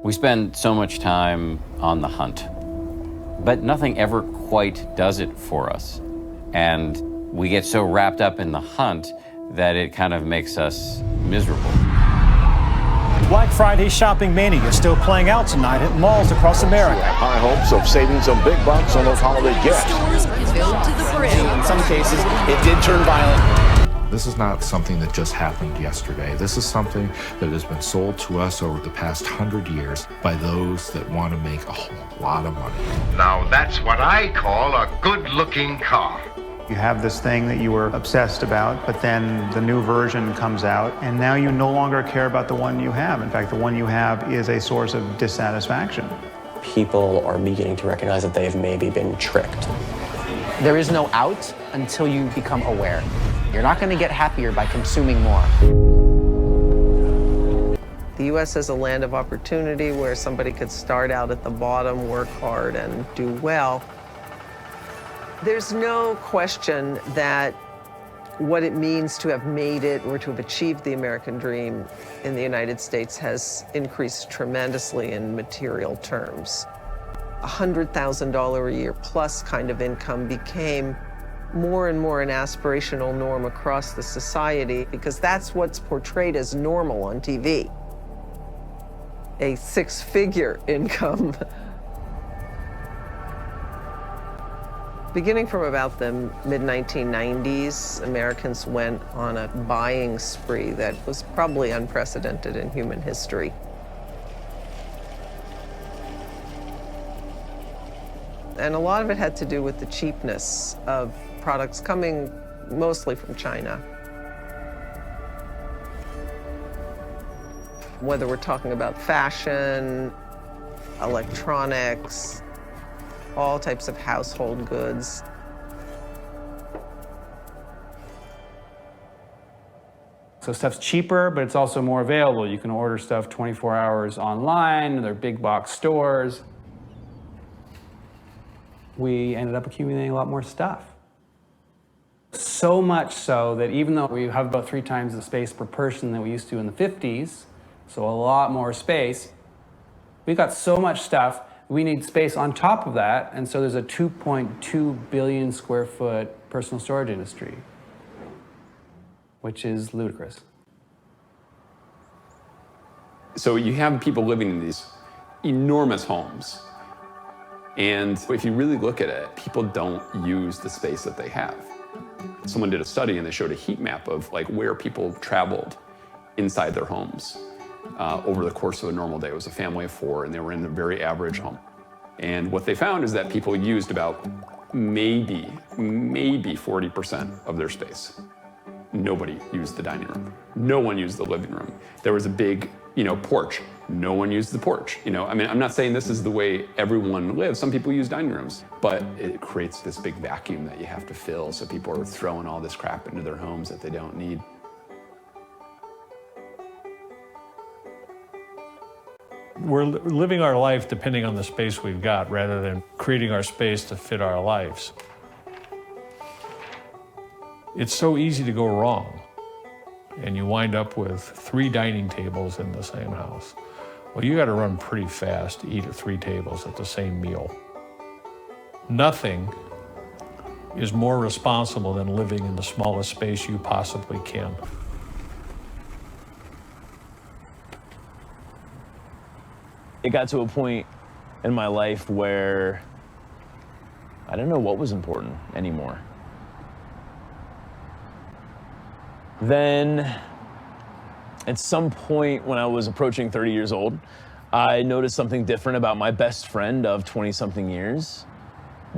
We spend so much time on the hunt, but nothing ever quite does it for us. And we get so wrapped up in the hunt that it kind of makes us miserable. Black Friday shopping mania is still playing out tonight at malls across America. High hopes of saving some big bucks on those holiday gifts. Stores filled to the brim. In some cases, it did turn violent. This is not something that just happened yesterday. This is something that has been sold to us over the past 100 years by those that want to make a whole lot of money. Now that's what I call a good-looking car. You have this thing that you were obsessed about, but then the new version comes out, and now you no longer care about the one you have. In fact, the one you have is a source of dissatisfaction. People are beginning to recognize that they've maybe been tricked. There is no out until you become aware. You're not going to get happier by consuming more. The U.S. is a land of opportunity where somebody could start out at the bottom, work hard, and do well. There's no question that what it means to have made it or to have achieved the American dream in the United States has increased tremendously in material terms. $100,000 a year plus kind of income became more and more an aspirational norm across the society because that's what's portrayed as normal on TV. A six-figure income. Beginning from about the mid-1990s, Americans went on a buying spree that was probably unprecedented in human history. And a lot of it had to do with the cheapness of products coming mostly from China. Whether we're talking about fashion, electronics, all types of household goods. So stuff's cheaper, but it's also more available. You can order stuff 24 hours online, they're big box stores. We ended up accumulating a lot more stuff. So much so that even though we have about 3 times the space per person than we used to in the 50s, so a lot more space, we got so much stuff, we need space on top of that, and so there's a 2.2 billion square foot personal storage industry, which is ludicrous. So you have people living in these enormous homes, and if you really look at it, people don't use the space that they have. Someone did a study and they showed a heat map of like where people traveled inside their homes. Over the course of a normal day. It was a family of 4 and they were in a very average home. And what they found is that people used about maybe 40% of their space. Nobody used the dining room. No one used the living room. There was a big, porch. No one used the porch. I mean, I'm not saying this is the way everyone lives. Some people use dining rooms, but it creates this big vacuum that you have to fill. So people are throwing all this crap into their homes that they don't need. We're living our life depending on the space we've got rather than creating our space to fit our lives. It's so easy to go wrong, and you wind up with 3 dining tables in the same house. Well, you got to run pretty fast to eat at 3 tables at the same meal. Nothing is more responsible than living in the smallest space you possibly can. It got to a point in my life where I didn't know what was important anymore. Then, at some point when I was approaching 30 years old, I noticed something different about my best friend of 20-something years.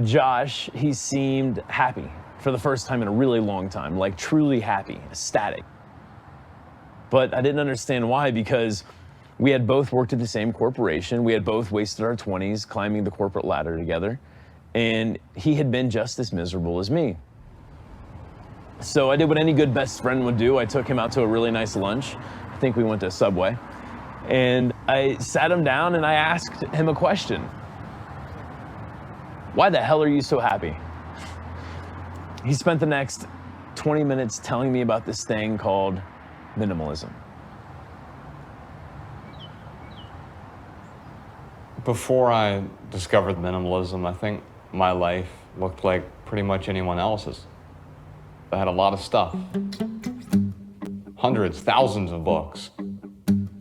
Josh, he seemed happy for the first time in a really long time, like truly happy, ecstatic. But I didn't understand why, because we had both worked at the same corporation. We had both wasted our 20s climbing the corporate ladder together. And he had been just as miserable as me. So I did what any good best friend would do. I took him out to a really nice lunch. I think we went to Subway. And I sat him down and I asked him a question. Why the hell are you so happy? He spent the next 20 minutes telling me about this thing called minimalism. Before I discovered minimalism, I think my life looked like pretty much anyone else's. I had a lot of stuff. Hundreds, thousands of books.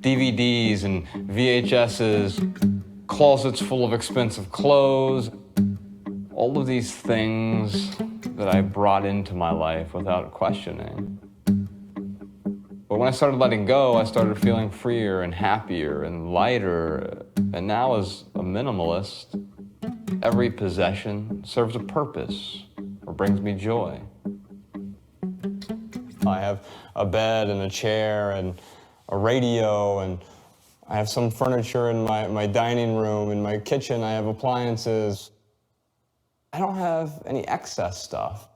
DVDs and VHSs, closets full of expensive clothes. All of these things that I brought into my life without questioning. But when I started letting go, I started feeling freer and happier and lighter. And now as a minimalist, every possession serves a purpose or brings me joy. I have a bed and a chair and a radio, and I have some furniture in my dining room. In my kitchen, I have appliances. I don't have any excess stuff.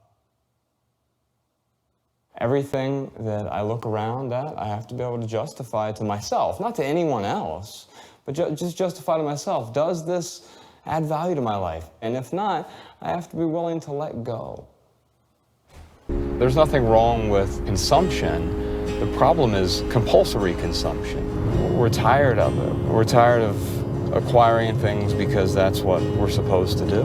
Everything that I look around at, I have to be able to justify to myself, not to anyone else, but just justify to myself. Does this add value to my life? And if not, I have to be willing to let go. There's nothing wrong with consumption. The problem is compulsory consumption. We're tired of it. We're tired of acquiring things because that's what we're supposed to do.